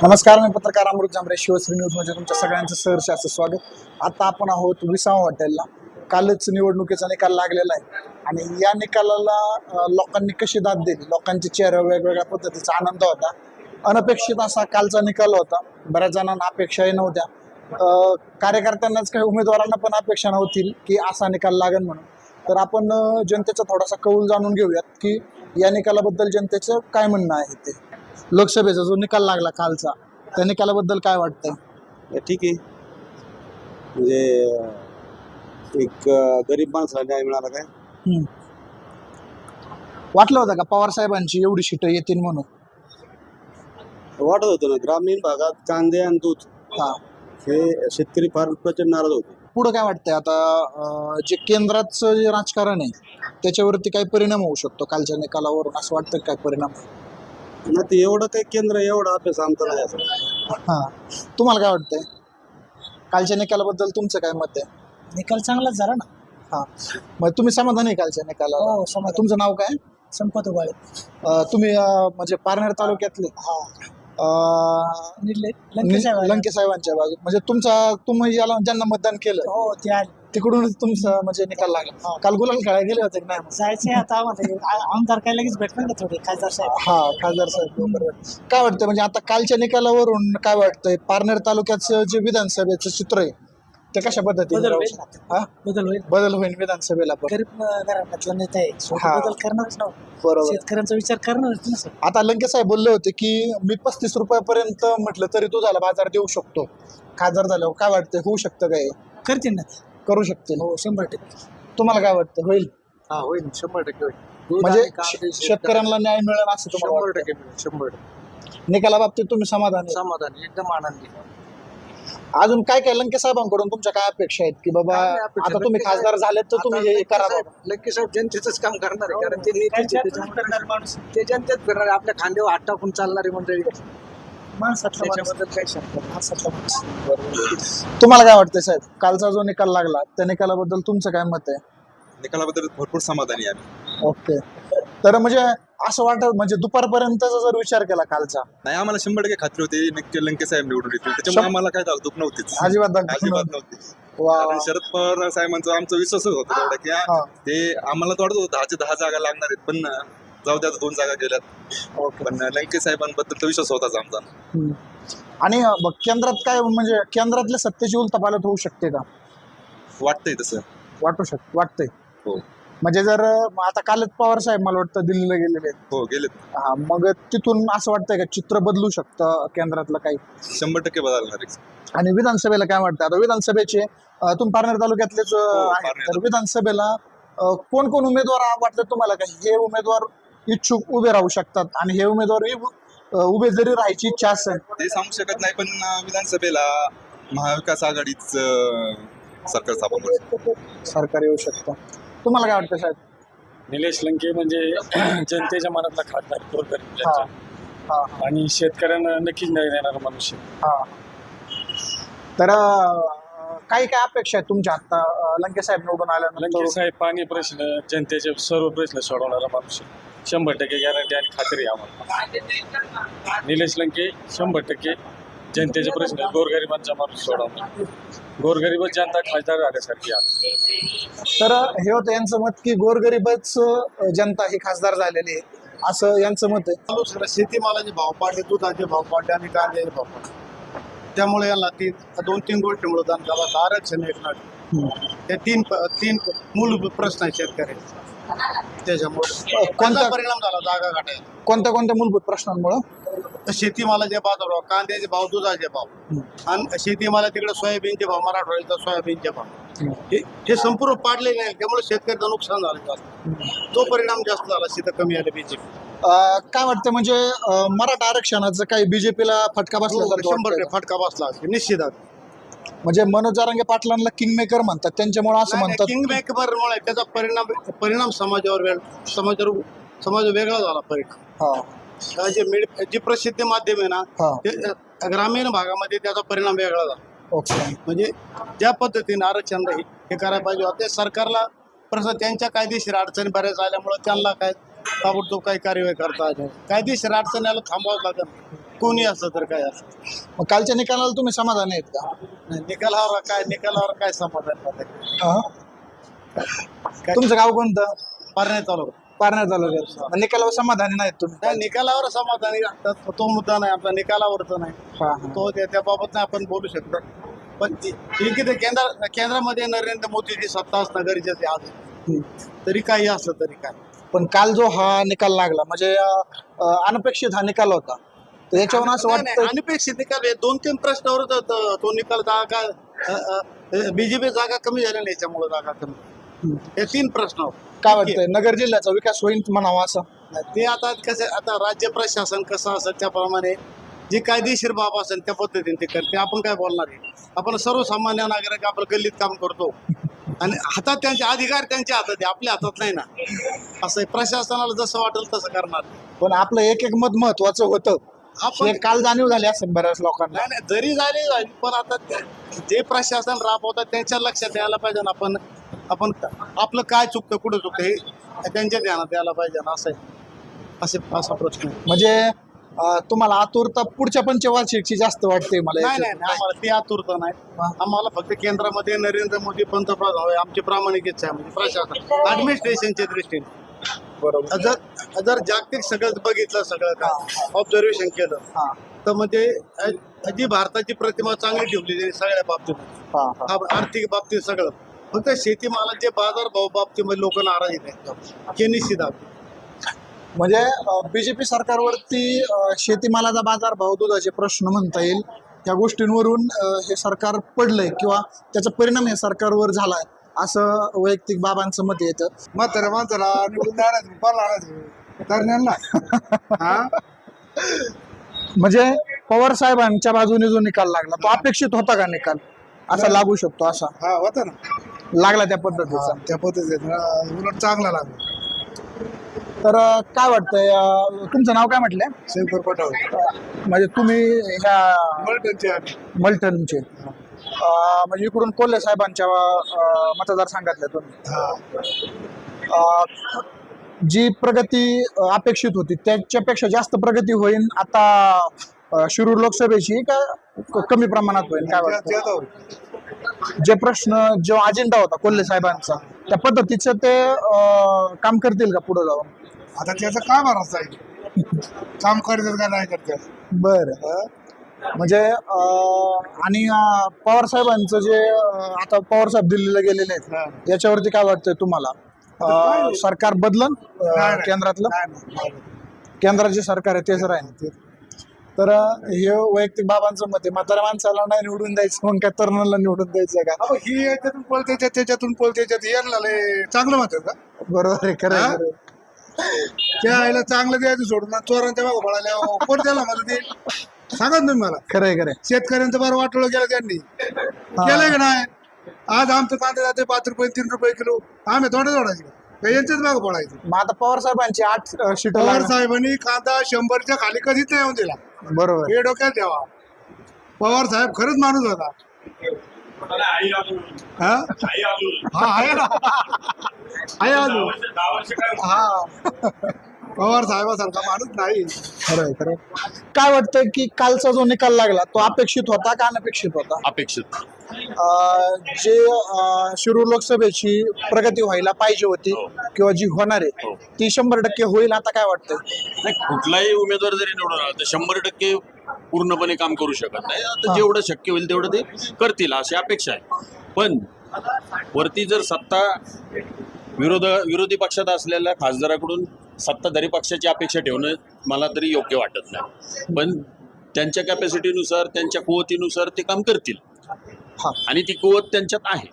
नमस्कार, मी पत्रकार अमृत जांभरे. शिवश्री न्यूज मध्ये तुमच्या सगळ्यांचं सहर्ष असं स्वागत. आता आपण आहोत विसावा हॉटेलला. कालच निवडणुकीचा निकाल लागलेला आहे आणि या निकालाला लोकांनी कशी दाद दिली, लोकांचे चेहऱ्यावर वेगवेगळ्या पद्धतीचा आनंद होता. अनपेक्षित असा कालचा निकाल होता. बऱ्याच जणांना अपेक्षाही नव्हत्या. कार्यकर्त्यांनाच काही उमेदवारांना पण अपेक्षा नव्हती की असा निकाल लागेल म्हणून. तर आपण जनतेचा थोडासा कौल जाणून घेऊयात की या निकालाबद्दल जनतेचं काय म्हणणं आहे. ते लोकसभेचा जो निकाल लागला कालचा, त्या निकालाबद्दल काय वाटतंय? ठीक आहे. म्हणजे एक गरीब माणसाला न्याय मिळाला काय? वाटलं होतं का पवार साहेबांची एवढी सीटं येतील म्हणून? वाटत होतं ना. ग्रामीण भागात कांदे आणि दूध हे शेतकरी फार प्रचंड नाराज होते. पुढं काय वाटतंय आता? जे केंद्राचं जे राजकारण आहे त्याच्यावरती काय परिणाम होऊ शकतो कालच्या निकालावरून, असं वाटतं काय परिणाम? ना ते एवढं काही केंद्र एवढा अभ्यास आमचा नाही असं. तुम्हाला काय वाटतंय कालच्या निकालाबद्दल? तुमचं काय मत आहे? निकाल चांगलाच झाला ना. मग तुम्ही समाधानी आहे कालच्या निकालाला? हो, समाधानी. तुमचं नाव काय? संपत उबाळे. तुम्ही म्हणजे पारनेर तालुक्यातले? लंके साहेबांच्या बाजू, म्हणजे तुम्ही याला ज्यांना मतदान केलं हो, ते आले. तिकडूनच तुमचा म्हणजे निकाल लागला. काल गुलाल खेळायला गेले होते की नाही? जायचंय आता आम्हाला. आमदार काय लगेच भेटणार का थोडे खासदार साहेब? खासदार साहेब बरोबर. काय वाटतं म्हणजे आता कालच्या निकालावरून काय वाटतंय पारनेर तालुक्याचं जे विधानसभेचं चित्र आहे ते कशा पद्धतीने बदल राहू होईल. शकतं? बदल होईल. बदल होईल विधानसभेला पण. गरीब घराण्यातला नेता आहे, शेवटी बदल करणारच ना. बरोबर. शेतकऱ्यांचा विचार करणारच ना सर. आता लंके साहेब बोलले होते की मी 35 रुपयापर्यंत म्हटलं तरी दुधाला बाजार देऊ शकतो खासदार झाल्यावर. काय वाटतंय होऊ शकतं काय? करतील ना. करू शकतील? हो, 100%. तुम्हाला काय वाटतं होईल? होईल, 100% होईल. म्हणजे शेतकऱ्यांना न्याय मिळेल असं तुम्हाला वाटतं? 100% निकालाबाबतीत तुम्ही समाधानी? समाधान, एकदम आनंदी. अजून काय काय लंके साहेबांकडून तुमच्या काय अपेक्षा आहेत की बाबा आता तुम्ही खासदार झालेत तर तुम्ही हे करा बाबा? लक्की साहेब जनतेच काम करणार आहे, कारण ते काय नेते त्यातून करणार माणूस. ते जनतेत फिरणार आहे. आपल्या खांद्यावर हात टाकून चालणारी मंडळी. माणसातला माणूस. त्याच्याबद्दल काही शंका नाही. माणसातला माणूस. तुम्हाला काय वाटतंय साहेब कालचा जो निकाल लागला त्या निकालाबद्दल तुमचं काय मत आहे? निकालाबद्दल भरपूर समाधानी आहे आम्ही. ओके. तर म्हणजे असं वाटत म्हणजे दुपारपर्यंतचा जर विचार केला कालचा, नाही, आम्हाला 100% खात्री होती नक्की लंके साहेब निवडून येतील. त्याच्यामुळे आम्हाला काय दुःख नव्हतीच, अजिबात दाखवत अजिबात नव्हती. नव्हती. वा. कारण शरद पवार साहेबांचा आमचा विश्वासच होता तेवढा की ते आम्हाला तर वाटत होतं 10च्या 10 जागा लागणार आहेत, पण जाऊ द्या 2 जागा गेल्यात. ओके. पण लंके साहेबांबद्दल तर विश्वास होताच आमचा. आणि केंद्रात काय म्हणजे केंद्रातल्या सत्तेची उलथापालथ होऊ शकते का? वाटतंय तसं. वाटतंय. हो म्हणजे जर आता कालच पवार साहेब मला वाटतं दिल्लीला गेलेले आहेत. हो गेलेत. मग तिथून असं वाटतंय का चित्र बदलू शकतं केंद्रातलं काही? 100% बदलणार आहे. आणि विधानसभेला काय वाटतं? आता विधानसभेचे तुम्ही पारनेर तालुक्यातलेच आहेत, पारनेर. तर विधानसभेला कोण कोण उमेदवार वाटतं तुम्हाला का हे उमेदवार इच्छुक उभे राहू शकतात आणि हे उमेदवार उभे जरी राहायची इच्छा असेल? ते सांगू शकत नाही, पण विधानसभेला महाविकास आघाडीच सरकार स्थापन होईल. सरकार येऊ शकतं. तुम्हाला काय वाटतं साहेब? निलेश लंके म्हणजे जनतेच्या मनातला खासदार, गोरगरीब जनता. आणि शेतकऱ्यांना नक्कीच न्याय देणारा मनुष्य. तर काही काय अपेक्षा आहेत तुमच्या आता लंके साहेब निवडून लंके आल्यानंतर? साहेब पाणी प्रश्न, जनतेचे सर्व प्रश्न सोडवणारा मनुष्य. 100% गॅरंटी आणि खात्री आहे आम्हाला. निलेश लंके 100% जनतेचे प्रश्न, गोरगरिबांचा माणूस सोडवणार. गोरगरीबच जनता खासदार झाल्यासारखी आहे. तर हे होतं यांचं मत की गोरगरीबच जनता ही खासदार झालेली आहे, असं यांचं मत आहे. शेतीमालाचे भाव पाडले, दुधाचे भाव पाडले आणि कांद्याचे भाव पाडले. त्यामुळे याला 2-3 गोष्टीमुळे गावात आरक्षण येणार. ते तीन मूलभूत प्रश्न आहेत शेतकऱ्यांचे. त्याच्यामुळे कोणता परिणाम झाला जागा घाटायला? कोणत्या कोणत्या मूलभूत प्रश्नांमुळं? शेतीमालाचे बाजारभाव, कांद्याचे भाव, दुधाचे भाव आणि शेतीमाला तिकडे सोयाबीनचे भाव, मराठवाड्याचा सोयाबीनचे भाव हे संपूर्ण पाडले नाही. त्यामुळे शेतकऱ्याचं नुकसान झालं जास्त. तो परिणाम जास्त झाला, शेत कमी आले बीजेपी. काय वाटतं म्हणजे मराठा आरक्षणाचं काही बीजेपीला फटका बसला? 100% फटका बसला निश्चित. म्हणजे मनोज जरांगे पाटलांना किंग मेकर म्हणतात, त्यांच्यामुळे असं म्हणतात. किंग मेकरमुळे त्याचा परिणाम समाजावर वेगळा झाला. परिणाम जी प्रसिद्ध माध्यम आहे ना, ते ग्रामीण भागामध्ये त्याचा परिणाम वेगळा झाला. म्हणजे ज्या पद्धतीने आरक्षण हे करायला पाहिजे होते सरकारला, प्रश्न त्यांच्या कायदेशीर अडचणी बऱ्याच आल्यामुळे त्यांना काय ताबडतोब काही कार्यवाही करता आली. कायदेशीर अडचण याला थांबवावं लागेल. कोणी असलं तर काय असं मग कालच्या निकालाला तुम्ही समाधानी आहेत का? निकालावर काय समाधान वाटत हा? तुमचं गाव कोणतं? पारणे तालुका पारनेर तालुक्यात. मग निकालावर समाधानी नाहीत तुम्ही? नाही निकालावर समाधानी तो मुद्दा नाही आपला निकालावरचा नाही हा, हा. तो त्याबाबत नाही आपण बोलू शकतो पण इकडे केंद्रामध्ये नरेंद्र मोदीची सत्ता असणं गरजेचं आहे आज तरी काही असलं तरी काय पण काल जो हा निकाल लागला म्हणजे अनपेक्षित हा निकाल होता, तर याच्यावरून असं नाही, नाही, वाटतं अनपेक्षित निकाल हे 2-3 प्रश्नावर तो निकाल जागा बीजेपी जागा कमी झाल्या नाही याच्यामुळे जागा कमी हे 3 प्रश्न काय वाटतंय नगर जिल्ह्याचा विकास होईल म्हणावा असं? ते आता कसं आता राज्य प्रशासन कसं असेल त्याप्रमाणे जी कायदेशीर बाब असेल त्या पद्धतीने ते करते आपण काय बोलणार आहे आपण सर्वसामान्य नागरिक आपलं गल्लीत काम करतो आणि हातात त्यांचे अधिकार त्यांच्या हातात आहे आपल्या हातात नाही ना असं आहे. प्रशासनाला जसं वाटेल तसं करणार पण आपलं एक एक मत महत्वाचं होतं आपण हे काल जाणीव झाली असेल बऱ्याच लोकांना. नाही नाही जरी झाली पण आता जे प्रशासन राबवतात त्यांच्या लक्षात यायला पाहिजे ना आपण आपलं काय चुकतं कुठं चुकतं हे त्यांच्या ध्यानात यायला पाहिजे ना असं आहे असा प्रश्न आहे. म्हणजे तुम्हाला आतुरता पुढच्या पंचवार्षिकची जास्त वाटते मला नाही नाही याच्यातून. आम्हाला ती आतुरता नाही आम्हाला फक्त केंद्रामध्ये नरेंद्र मोदी पंतप्रधान व्हावे आमची प्रामाणिक इच्छा आहे म्हणजे प्रशासन ऍडमिनिस्ट्रेशनच्या दृष्टीने बरोबर. जर जागतिक सगळं बघितलं सगळं काय ऑब्झर्वेशन केलं हा, तर म्हणजे जी भारताची प्रतिमा चांगली ठेवली त्यांनी सगळ्या बाबतीत हा, हा. आर्थिक बाबतीत सगळं फक्त शेतीमालाचे बाजारभाव बाबतीमध्ये लोक नाराज आहेत हे निश्चित आहे. म्हणजे बीजेपी सरकारवरती शेतीमालाचा बाजारभाव दुधाचे प्रश्न म्हणता येईल या गोष्टींवरून हे सरकार पडलंय किंवा त्याचा परिणाम हे सरकारवर झालाय असं वैयक्तिक बाबांचं मत येतं. म्हाताऱ्या माणसाला म्हणजे पवार साहेबांच्या बाजूने जो निकाल लागला तो अपेक्षित होता का निकाल असा लागू शकतो असा हा होता ना लागला त्या पद्धतीचा? त्या पद्धतीने उलट चांगला लागला. तर काय वाटतंय तुमचं नाव काय म्हटलंय? शंकर पटाव म्हणजे तुम्ही ह्या मलटणचे म्हणजे इकडून कोल्हे साहेबांच्या मतदारसंघातल्या तुम्ही जी प्रगती अपेक्षित होती त्याच्यापेक्षा जास्त प्रगती होईल आता शिरूर लोकसभेची का कमी प्रमाणात होईल काय वाटतं? जे प्रश्न जो अजेंडा होता कोल्हे साहेबांचा त्या पद्धतीचं ते काम करतील का पुढे जाऊन? आता त्याचं काय भरोसा आहे काम करतात का नाही करतात. बरं. म्हणजे आणि पवार साहेबांचं जे आता पवार साहेब दिल्लीला गेलेले आहेत याच्यावरती काय वाटतंय तुम्हाला? सरकार बदलन केंद्रातलं केंद्राचे सरकार आहे तेच राहील. तर हे वैयक्तिक बाबांचं मत आहे म्हाताऱ्या माणसाला नाही निवडून द्यायचं मग काय तरुणाला निवडून द्यायचं का? ही याच्यातून पळते त्याच्यातून पळते चांगलं म्हणतात का? बरोबर आहे खरं आहे, खरं आहे. त्या आईला चांगलं द्यायचं सोडून चोरांच्या मागं पळाल्या कोण द्यायला मला ते सांगा तुम्ही मला. खरं आहे, खरं आहे. शेतकऱ्यांचं बरं वाटलं गेलं त्यांनी केलंय का नाही. आज आमचं कांदा जाते 5 रुपये 3 रुपये किलो आम्ही थोडं जोडायचे यांच्याच मागं पळायचं. मग आता पवार साहेबांची 8 सीट पवार साहेबांनी कांदा 100च्या खाली कधीच नाही येऊन दिला. बरोबर. हे डोक्यात ठेवा. पवार साहेब खरंच माणूस होता. हा आहे ना आहे अजून हा पवार साहेबासारखा माणूस नाही. खरं आहे, खरं आहे. काय वाटतंय की कालचा जो निकाल लागला तो अपेक्षित होता का अनपेक्षित होता? अपेक्षित. जे शिरूर लोकसभेची प्रगती व्हायला पाहिजे होती किंवा जी होणार आहे ती 100% होईल आता काय वाटतंय? नाही कुठलाही उमेदवार जरी निवडून आला तर 100% पूर्णपणे काम करू शकत नाही. आता जेवढं शक्य होईल तेवढं ते करतील अशी अपेक्षा आहे. पण वरती जर सत्ता विरोधी पक्षात असलेल्या खासदाराकडून सत्ताधारी पक्षाची अपेक्षा ठेवणं मला तरी योग्य वाटत नाही. पण त्यांच्या कॅपॅसिटीनुसार त्यांच्या कुवतीनुसार ते काम करतील आणि ती कुवत त्यांच्यात आहे.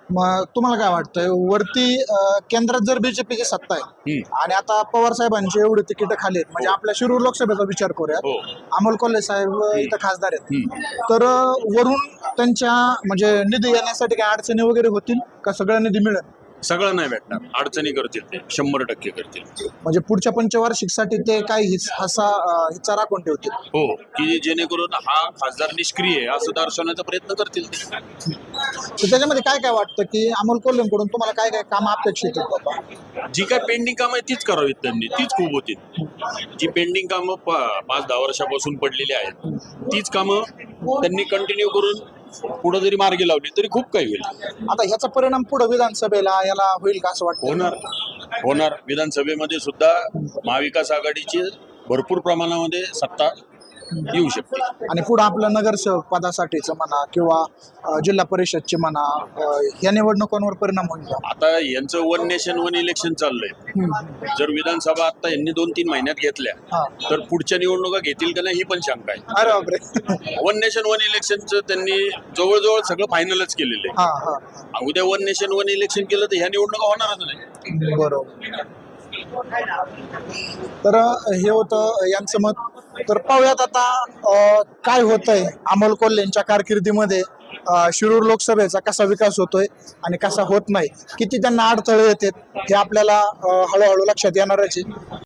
मग तुम्हाला काय वाटतंय वरती केंद्रात जर बीजेपीची सत्ता आहे आणि आता पवार साहेबांचे एवढे तिकीट खाली आहेत म्हणजे आपल्या शिरूर लोकसभेचा विचार करूया अमोल कोल्हे साहेब इथं खासदार आहेत तर वरून त्यांच्या म्हणजे निधी येण्यासाठी काय अडचणी वगैरे होतील का सगळ्या निधी मिळेल? सगळं नाही भेटणार. अडचणी करतील ते 100% करतील. म्हणजे पुढच्या पंचवार्षिकसाठी ते काही हिस्सा राखून ठेवतील. हो की जेणेकरून हा खासदार निष्क्रिय आहे असं दर्शवण्याचा प्रयत्न करतील ते. तर त्याच्यामध्ये काय काय वाटतं की अमोल कोल्हेंकडून तुम्हाला काय काय काम अपेक्षित आहेत बाबा? जी काय पेंडिंग कामं आहेत तीच करावीत त्यांनी, तीच खूप होतील. जी पेंडिंग कामं 5-10 वर्षापासून पडलेली आहेत तीच कामं त्यांनी कंटिन्यू करून पुढे जरी मार्गी लावली तरी खूप काही होईल. आता ह्याचा परिणाम पुढे विधानसभेला याला होईल का असं वाटतं? होणार. विधानसभेमध्ये सुद्धा महाविकास आघाडीची भरपूर प्रमाणामध्ये सत्ता येऊ शकते. आणि पुढे आपलं नगरसेवक पदासाठीचं म्हणा किंवा जिल्हा परिषदचे म्हणा या निवडणुकांवर परिणाम होईल का? आता यांचं वन नेशन वन इलेक्शन चाललंय. जर विधानसभा आता यांनी 2-3 महिन्यात घेतल्या हा. तर पुढच्या निवडणुका घेतील का नाही ही पण शंका आहे. अरे बापरे. वन नेशन वन इलेक्शनचं त्यांनी जवळजवळ सगळं फायनलच केलेलं हा हा आहे. उद्या वन नेशन वन इलेक्शन केलं तर ह्या निवडणुका होणारच नाही. बरोबर. तर हे होतं यांचं मत. तर पाहूयात आता काय होतंय अमोल कोल्हेंच्या कारकिर्दीमध्ये. शिरूर लोकसभेचा कसा विकास होतोय आणि कसा होत नाही, किती त्यांना अडथळे येतात हे आपल्याला हळूहळू लक्षात येणारच आहे.